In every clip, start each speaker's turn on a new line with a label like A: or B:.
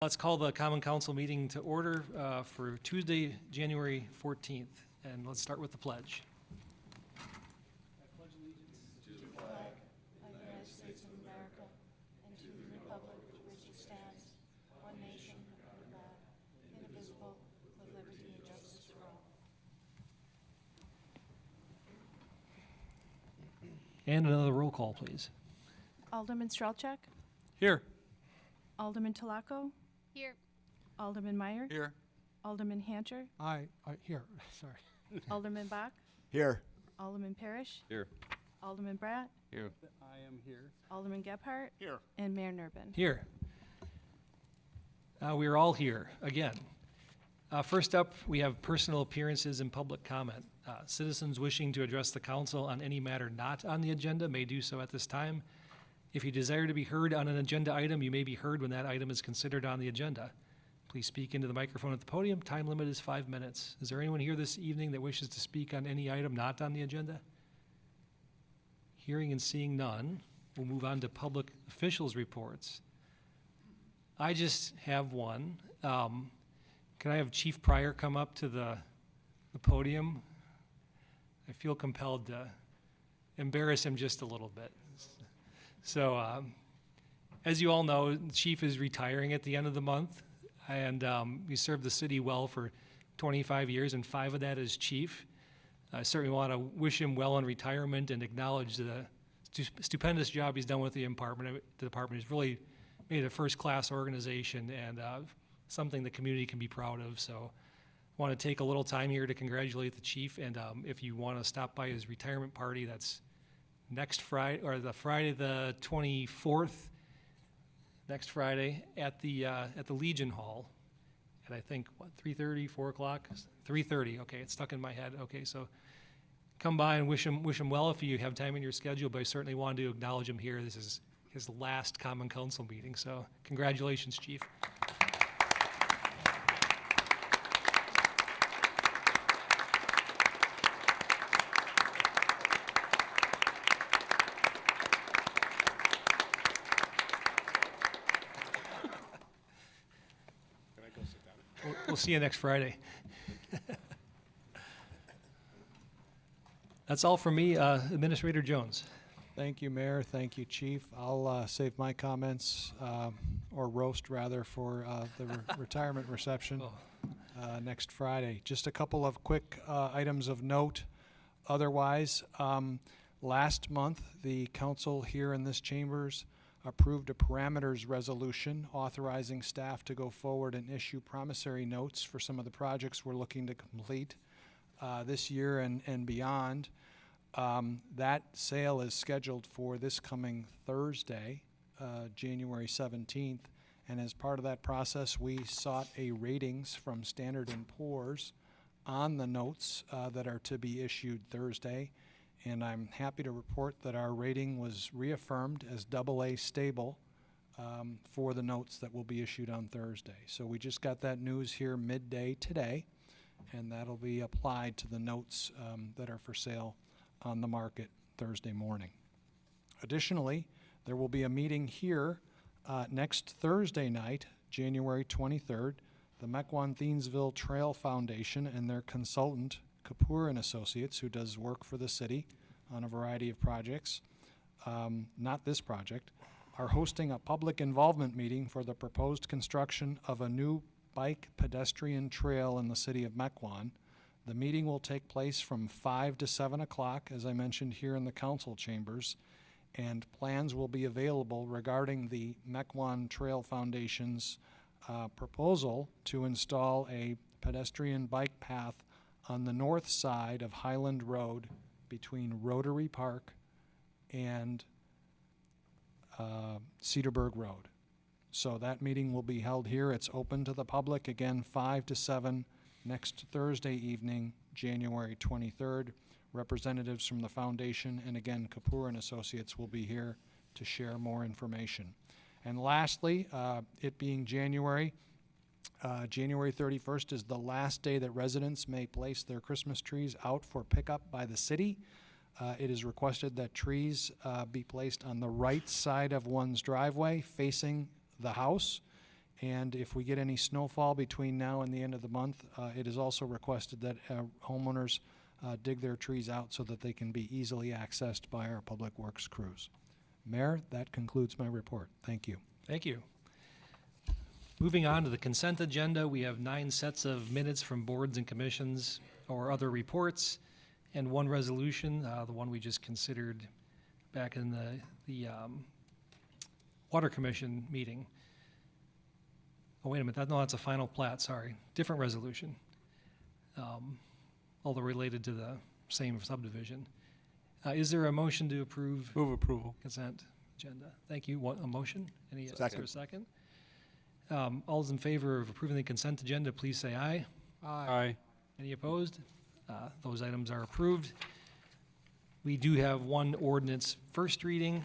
A: Let's call the Common Council meeting to order for Tuesday, January 14th. And let's start with the pledge.
B: I pledge allegiance to the flag of the United States of America and to the republic for which it stands, one nation, under God, indivisible, with liberty and justice for all.
A: And another roll call, please.
C: Alderman Strelchak,
A: Here.
C: Alderman Talaco,
D: Here.
C: Alderman Meyer,
E: Here.
C: Alderman Hancher,
E: Here, sorry.
C: Alderman Bach,
E: Here.
C: Alderman Parrish,
E: Here.
C: Alderman Bratt,
E: Here.
B: I am here.
C: Alderman Gebhardt,
E: Here.
C: and Mayor Nurbin.
A: Here. We are all here again. First up, we have personal appearances and public comment. Citizens wishing to address the council on any matter not on the agenda may do so at this time. If you desire to be heard on an agenda item, you may be heard when that item is considered on the agenda. Please speak into the microphone at the podium. Time limit is 5 minutes. Is there anyone here this evening that wishes to speak on any item not on the agenda? Hearing and seeing none, we'll move on to public officials' reports. I just have one. Can I have Chief Pryor come up to the podium? I feel compelled to embarrass him just a little bit. So, as you all know, the Chief is retiring at the end of the month, and he served the city well for 25 years, and 5 of that as Chief. I certainly want to wish him well in retirement and acknowledge the stupendous job he's done with the department. The department has really made a first-class organization and something the community can be proud of. So I want to take a little time here to congratulate the Chief, and if you want to stop by his retirement party, that's next Friday, or the Friday the 24th, next Friday at the Legion Hall at, I think, what, 3:30, 4 o'clock? 3:30, okay, it's stuck in my head. Okay, so come by and wish him well if you have time in your schedule, but I certainly wanted to acknowledge him here. This is his last Common Council meeting, so congratulations, Chief. We'll see you next Friday. That's all from me. Administrator Jones.
F: Thank you, Mayor. Thank you, Chief. I'll save my comments, or roast rather, for the retirement reception next Friday. Just a couple of quick items of note. Otherwise, last month, the council here in this chambers approved a parameters resolution authorizing staff to go forward and issue promissory notes for some of the projects we're looking to complete this year and beyond. That sale is scheduled for this coming Thursday, January 17th, and as part of that process, we sought a ratings from Standard & Poor's on the notes that are to be issued Thursday. And I'm happy to report that our rating was reaffirmed as AA stable for the notes that will be issued on Thursday. So we just got that news here midday today, and that'll be applied to the notes that are for sale on the market Thursday morning. Additionally, there will be a meeting here next Thursday night, January 23rd. The Mequon Thiensville Trail Foundation and their consultant, Kapoor & Associates, who does work for the city on a variety of projects, not this project, are hosting a public involvement meeting for the proposed construction of a new bike pedestrian trail in the city of Mequon. The meeting will take place from 5 to 7 o'clock, as I mentioned, here in the council chambers, and plans will be available regarding the Mequon Trail Foundation's proposal to install a pedestrian bike path on the north side of Highland Road between Rotary Park and Cedarburg Road. So that meeting will be held here. It's open to the public, again, 5 to 7 next Thursday evening, January 23rd. Representatives from the foundation and, again, Kapoor & Associates will be here to share more information. And lastly, it being January 31st is the last day that residents may place their Christmas trees out for pickup by the city. It is requested that trees be placed on the right side of one's driveway facing the house, And if we get any snowfall between now and the end of the month, it is also requested that homeowners dig their trees out so that they can be easily accessed by our public works crews. Mayor, that concludes my report. Thank you.
A: Thank you. Moving on to the consent agenda, we have 9 sets of minutes from boards and commissions or other reports, and 1 resolution, the one we just considered back in the Water Commission meeting. Oh, wait a minute, no, that's a final plat, sorry. Different resolution, although related to the same subdivision. Is there a motion to approve
E: Move approval.
A: consent agenda? Thank you. A motion? Is there
D: Second.
A: a second? All those in favor of approving the consent agenda, please say aye.
E: Aye.
A: Any opposed? Those items are approved. We do have 1 ordinance first reading.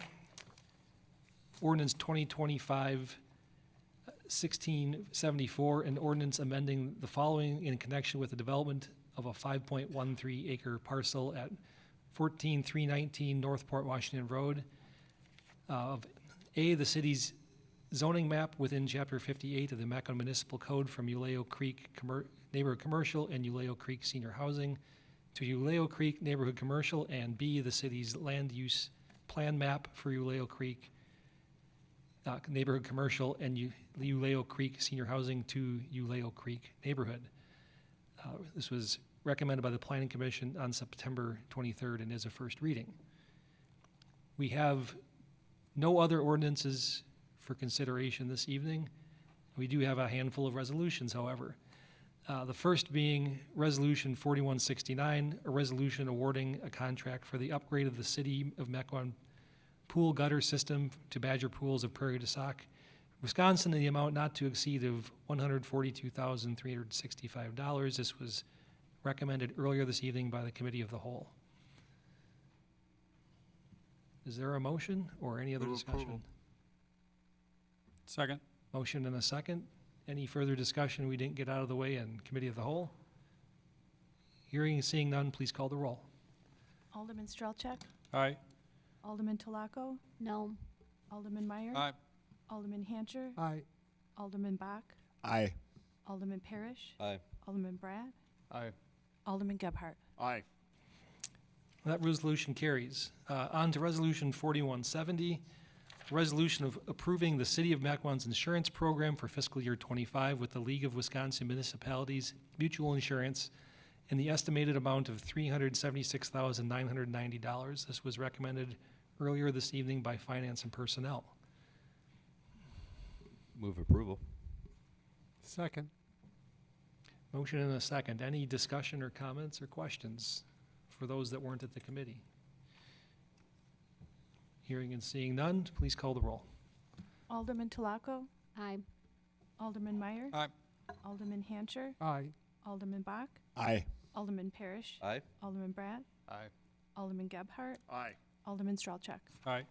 A: Ordinance 2025-1674, an ordinance amending the following in connection with the development of a 5.13 acre parcel at 14319 Northport Washington Road. Of A, the city's zoning map within Chapter 58 of the Mequon Municipal Code from Uleo Creek Neighborhood Commercial and Uleo Creek Senior Housing to Uleo Creek Neighborhood Commercial, and B, the city's land use plan map for Uleo Creek Neighborhood Commercial and Uleo Creek Senior Housing to Uleo Creek Neighborhood. This was recommended by the Planning Commission on September 23rd and is a first reading. We have no other ordinances for consideration this evening. We do have a handful of resolutions, however. The first being Resolution 4169, a resolution awarding a contract for the upgrade of the City of Mequon pool gutter system to Badger Pools of Prairie du Sac, Wisconsin, in the amount not to exceed of $142,365. This was recommended earlier this evening by the Committee of the Whole. Is there a motion or any other
E: Move
A: discussion?
E: approval. Second.
A: Motion and a second. Any further discussion we didn't get out of the way in Committee of the Whole? Hearing and seeing none, please call the roll.
C: Alderman Strelchak,
E: Aye.
C: Alderman Talaco,
B: No.
C: Alderman Meyer,
E: Aye.
C: Alderman Hancher,
E: Aye.
C: Alderman Bach,
D: Aye.
C: Alderman Parrish,
D: Aye.
C: Alderman Brad,
E: Aye.
C: Alderman Gebhardt.
D: Aye.
A: That resolution carries. On to Resolution 4170, a resolution of approving the City of Mequon's insurance program for fiscal year 25 with the League of Wisconsin Municipalities Mutual Insurance in the estimated amount of $376,990. This was recommended earlier this evening by Finance and Personnel.
D: Move approval.
E: Second.
A: Motion and a second. Any discussion or comments or questions for those that weren't at the committee? Hearing and seeing none, please call the roll.
C: Alderman Talaco,
B: Aye.
C: Alderman Meyer,
E: Aye.
C: Alderman Hancher,
E: Aye.
C: Alderman Bach,
D: Aye.
C: Alderman Parrish,
D: Aye.
C: Alderman Brad,
E: Aye.
C: Alderman Gebhardt,
D: Aye.
C: Alderman Strelchak.
E: Aye.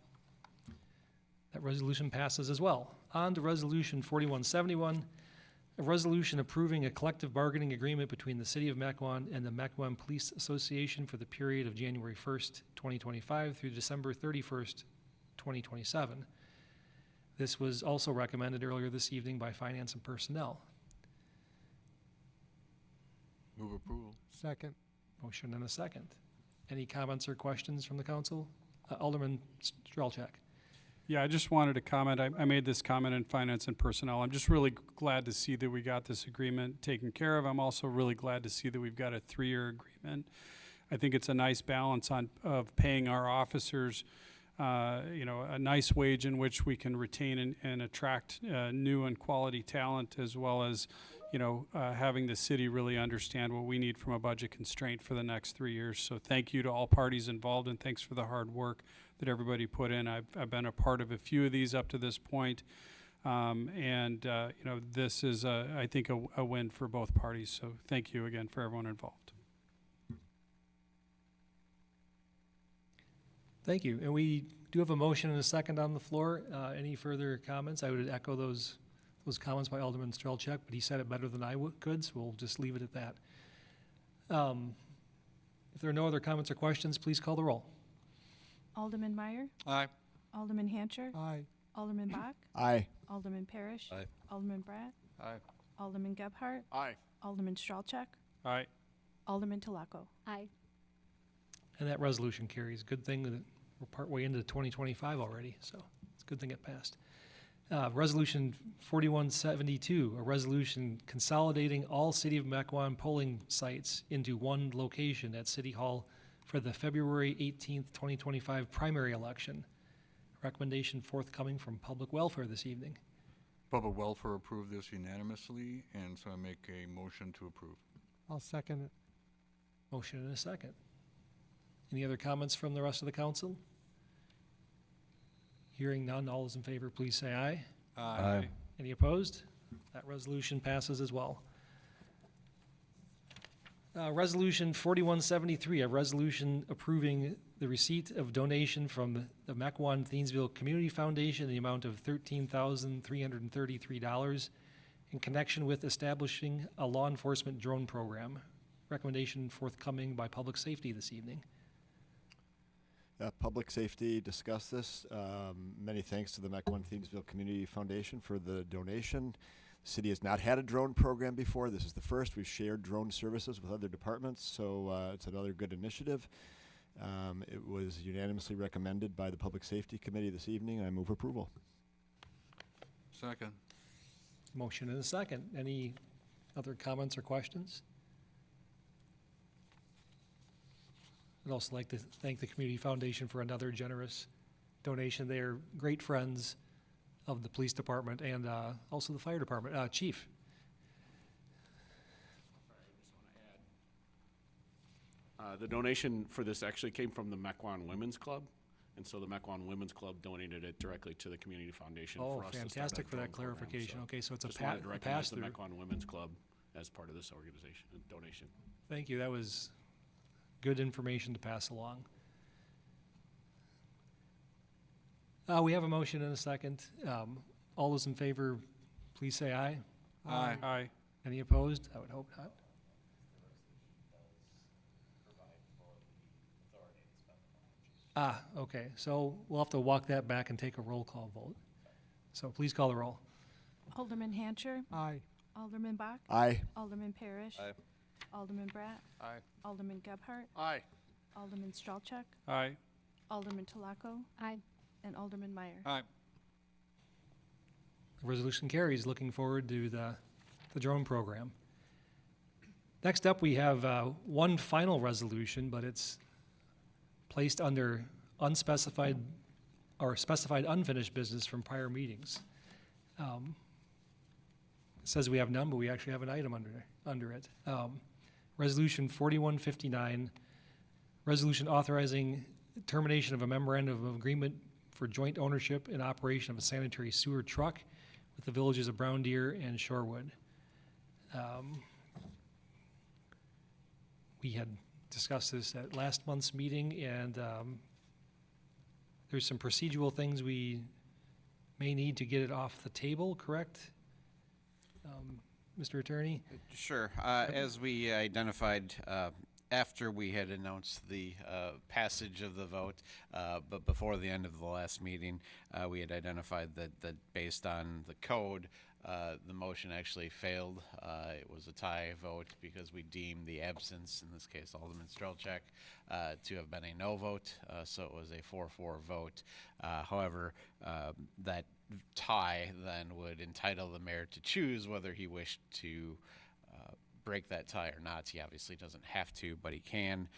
A: That resolution passes as well. On to Resolution 4171, a resolution approving a collective bargaining agreement between the City of Mequon and the Mequon Police Association for the period of January 1st, 2025 through December 31st, 2027. This was also recommended earlier this evening by Finance and Personnel.
D: Move approval.
E: Second.
A: Motion and a second. Any comments or questions from the council? Alderman Strelchak.
E: Yeah, I just wanted to comment. I made this comment in Finance and Personnel. I'm just really glad to see that we got this agreement taken care of. I'm also really glad to see that we've got a 3-year agreement. I think it's a nice balance of paying our officers, a nice wage in which we can retain and attract new and quality talent, as well as, having the city really understand what we need from a budget constraint for the next 3 years. So thank you to all parties involved, and thanks for the hard work that everybody put in. I've been a part of a few of these up to this point. This is, I think, a win for both parties. So thank you again for everyone involved.
A: Thank you. And we do have a motion and a second on the floor. Any further comments? I would echo those comments by Alderman Strelchak, but he said it better than I could, so we'll just leave it at that. If there are no other comments or questions, please call the roll.
C: Alderman Meyer,
E: Aye.
C: Alderman Hancher,
E: Aye.
C: Alderman Bach,
D: Aye.
C: Alderman Parrish.
D: Aye.
C: Alderman Bratt,
D: Aye.
C: Alderman Gebhardt,
D: Aye.
C: Alderman Stralcheck,
E: Aye.
C: Alderman Telako.
B: Aye.
A: And that resolution carries. Good thing that we're partway into 2025 already, so it's a good thing it passed. Resolution 4172, a resolution consolidating all City of Mequon polling sites into one location at City Hall for the February 18th, 2025 primary election. Recommendation forthcoming from Public Welfare this evening.
G: Public Welfare approved this unanimously, and so I make a motion to approve.
F: I'll second it.
A: Motion and a second. Any other comments from the rest of the council? Hearing none, all those in favor, please say aye.
D: Aye.
A: Any opposed? That resolution passes as well. Resolution 4173, a resolution approving the receipt of donation from the Mequon Thiensville Community Foundation in the amount of $13,333 in connection with establishing a law enforcement drone program. Recommendation forthcoming by Public Safety this evening.
D: Public Safety discussed this. Many thanks to the Mequon Thiensville Community Foundation for the donation. The city has not had a drone program before. This is the first. We've shared drone services with other departments, so it's another good initiative. It was unanimously recommended by the Public Safety Committee this evening. I move approval.
G: Second.
A: Motion and a second. Any other comments or questions? I'd also like to thank the Community Foundation for another generous donation. They are great friends of the police department and also the fire department. Chief?
H: The donation for this actually came from the Mequon Women's Club, and so the Mequon Women's Club donated it directly to the Community Foundation
A: Oh,
H: for us to start
A: fantastic for that
H: drone program.
A: clarification. Okay, so it's a
H: Just wanted to recognize the
A: pass-through.
H: Mequon Women's Club as part of this organization, donation.
A: Thank you. That was good information to pass along. We have a motion and a second. All those in favor, please say aye.
E: Aye. Aye.
A: Any opposed? I would hope not. Okay. So we'll have to walk that back and take a roll call vote. So please call the roll.
C: Alderman Hancher,
F: Aye.
C: Alderman Bach,
D: Aye.
C: Alderman Parrish.
D: Aye.
C: Alderman Bratt,
G: Aye.
C: Alderman Gebhardt,
G: Aye.
C: Alderman Stralcheck,
E: Aye.
C: Alderman Telako,
B: Aye.
C: and Alderman Meyer.
G: Aye.
A: The resolution carries. Looking forward to the drone program. Next up, we have one final resolution, but it's placed under unspecified or specified unfinished business from prior meetings. It says we have none, but we actually have an item under it. Resolution 4159, resolution authorizing termination of a memorandum of agreement for joint ownership and operation of a sanitary sewer truck with the villages of Brown Deer and Shorewood. We had discussed this at last month's meeting, and there's some procedural things we may need to get it off the table, correct? Mr. Attorney?
I: Sure. As we identified after we had announced the passage of the vote, but before the end of the last meeting, we had identified that based on the code, the motion actually failed. It was a tie vote because we deemed the absence, in this case Alderman Strelchak, to have been a no vote, so it was a 4-4 vote. However, that tie then would entitle the mayor to choose whether he wished to break that tie or not. He obviously doesn't have to, but he can.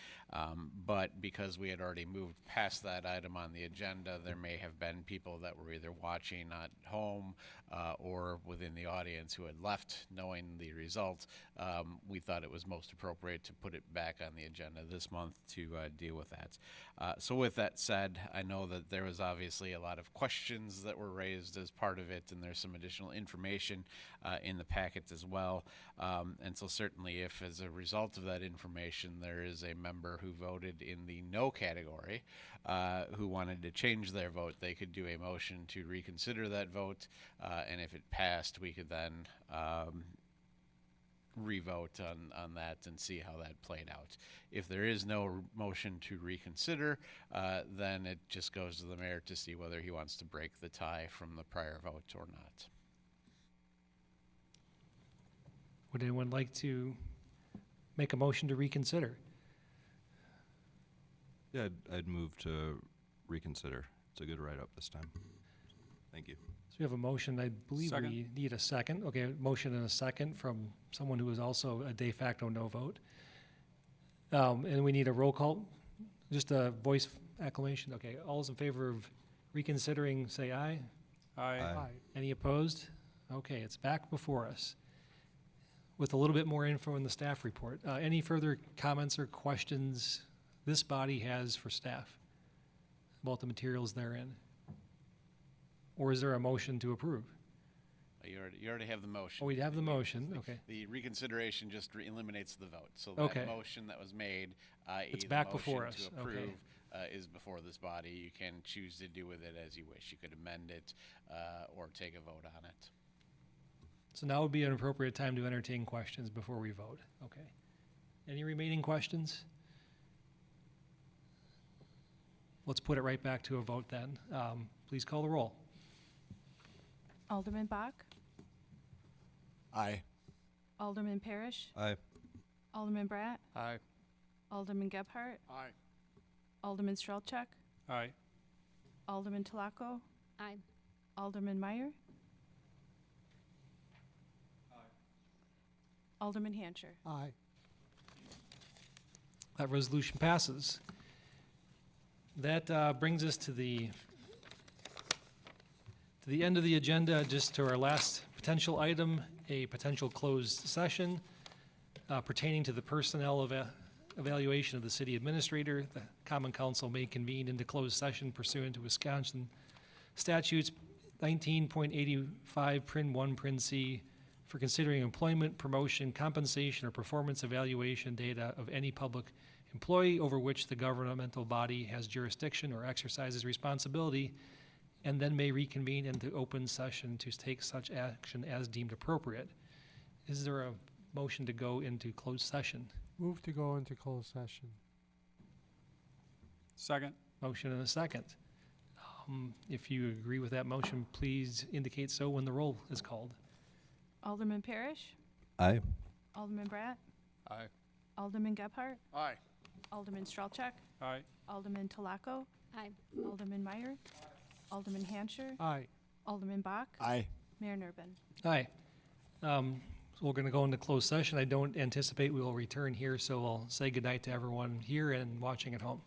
I: But because we had already moved past that item on the agenda, there may have been people that were either watching at home or within the audience who had left knowing the result. We thought it was most appropriate to put it back on the agenda this month to deal with that. So with that said, I know that there was obviously a lot of questions that were raised as part of it, and there's some additional information in the packet as well. And so certainly if as a result of that information there is a member who voted in the no category who wanted to change their vote, they could do a motion to reconsider that vote, and if it passed, we could then revote on that and see how that played out. If there is no motion to reconsider, then it just goes to the mayor to see whether he wants to break the tie from the prior vote or not.
A: Would anyone like to make a motion to reconsider?
J: Yeah, I'd move to reconsider. It's a good write-up this time. Thank you.
A: So we have a motion, I believe
E: Second.
A: we need a second. Okay, a motion and a second from someone who is also a de facto no vote. And we need a roll call, just a voice acclamation. Okay, all those in favor of reconsidering, say aye.
E: Aye.
J: Aye.
A: Any opposed? Okay, it's back before us with a little bit more info in the staff report. Any further comments or questions this body has for staff about the materials therein? Or is there a motion to approve?
I: You already have the motion.
A: Oh, we have the motion, okay.
I: The reconsideration just eliminates the vote. So
A: Okay.
I: that motion that was made, i.e.
A: It's
I: the
A: back
I: motion
A: before us,
I: to
A: okay.
I: approve, is before this body. You can choose to do with it as you wish. You could amend it or take a vote on it.
A: So now would be an appropriate time to entertain questions before we vote. Okay. Any remaining questions? Let's put it right back to a vote then. Please call the roll.
C: Alderman Bach,
D: Aye.
C: Alderman Parrish,
J: Aye.
C: Alderman Bratt,
E: Aye.
C: Alderman Gebhardt,
H: Aye.
C: Alderman Strelchuk,
E: Aye.
C: Alderman Telako,
B: Aye.
C: Alderman Meyer, Alderman Hancher.
F: Aye.
A: That resolution passes. That brings us to the end of the agenda, just to our last potential item, a potential closed session pertaining to the personnel evaluation of the city administrator. The Common Council may convene into closed session pursuant to Wisconsin statutes 19.85, Prin 1, Prin C, for considering employment, promotion, compensation, or performance evaluation data of any public employee over which the governmental body has jurisdiction or exercises responsibility, and then may reconvene into open session to take such action as deemed appropriate. Is there a motion to go into closed session?
K: Move to go into closed session.
E: Second.
A: Motion and a second. If you agree with that motion, please indicate so when the roll is called.
C: Alderman Parrish,
J: Aye.
C: Alderman Bratt,
E: Aye.
C: Alderman Gebhardt,
H: Aye.
C: Alderman Strelchuk,
E: Aye.
C: Alderman Telako,
B: Aye.
C: Alderman Meyer, Alderman Hancher,
K: Aye.
C: Alderman Bach,
D: Aye.
C: Mayor Nurbin.
A: Aye. So we're going to go into closed session. I don't anticipate we will return here, so I'll say goodnight to everyone here and watching at home.